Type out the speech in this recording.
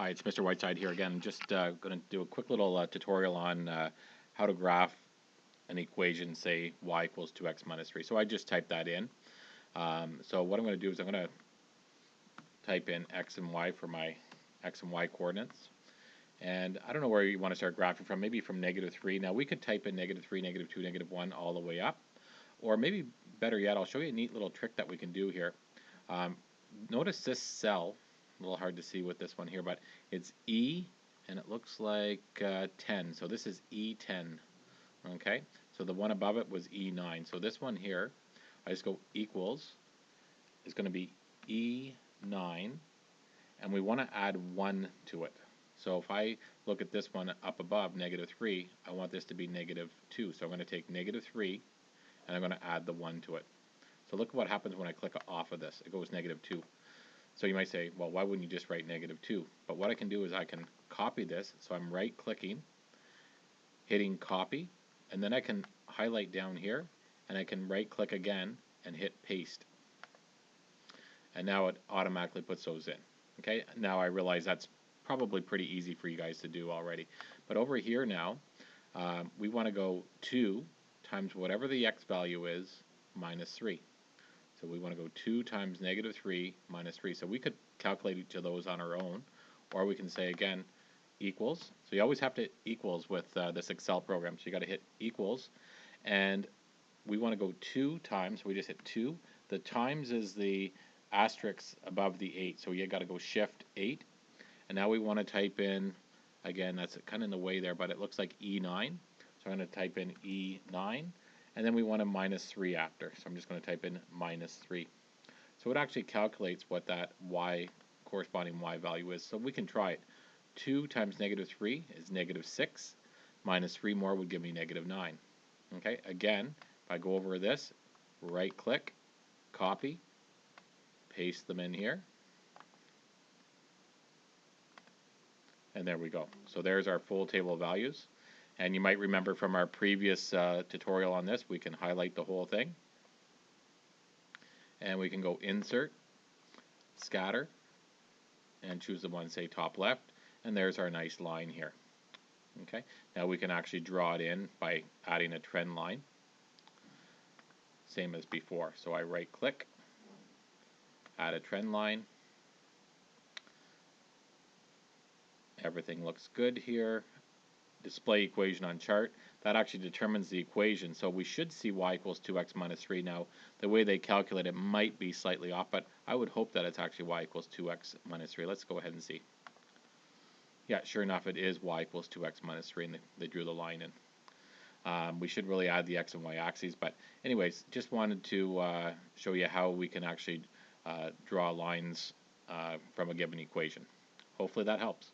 Hi, it's Mr. Whiteside here again. I'm just going to do a quick little tutorial on how to graph an equation, say y equals 2x minus 3. So I just typed that in. So what I'm going to do is I'm going to type in x and y for my x and y coordinates. And I don't know where you want to start graphing from, maybe from -3. Now we could type in -3, -2, -1 all the way up. Or maybe better yet, I'll show you a neat little trick that we can do here. Notice this cell. A little hard to see with this one here, but it's E, and it looks like 10. So this is E10. Okay, so the one above it was E9. So this one here, I just go equals, is going to be E9, and we want to add 1 to it. So if I look at this one up above, -3, I want this to be -2. So I'm going to take -3, and I'm going to add the 1 to it. So look what happens when I click off of this. It goes -2. So you might say, well, why wouldn't you just write -2? But what I can do is I can copy this. So I'm right-clicking, hitting copy, and then I can highlight down here, and I can right-click again and hit paste. And now it automatically puts those in. Okay, now I realize that's probably pretty easy for you guys to do already. But over here now, we want to go 2 times whatever the x value is minus 3. So we want to go 2 times -3 minus 3. So we could calculate each of those on our own, or we can say again equals. So you always have to equals with this Excel program. So you got to hit equals, and we want to go 2 times. So we just hit 2. The times is the asterisk above the 8. So you got to go shift 8, and now we want to type in again. That's kind of in the way there, but it looks like E9. So I'm going to type in E9. And then we want a -3 after, so I'm just going to type in -3. So it actually calculates what that corresponding y value is. So we can try it. 2 times -3 is -6. Minus 3 more would give me -9. Okay, again, if I go over this, right-click, copy, paste them in here, and there we go. So there's our full table of values. And you might remember from our previous tutorial on this, we can highlight the whole thing. And we can go Insert, Scatter, and choose the one, say, top left. And there's our nice line here. Okay. Now we can actually draw it in by adding a trend line. Same as before. So I right-click, add a trend line. Everything looks good here. Display equation on chart. That actually determines the equation, so we should see y equals 2x minus 3. Now the way they calculate it might be slightly off, but I would hope that it's actually y equals 2x minus 3. Let's go ahead and see. Yeah, sure enough, it is y equals 2x minus 3, and they drew the line in. We should really add the x and y axes, but anyways, just wanted to show you how we can actually draw lines from a given equation. Hopefully that helps.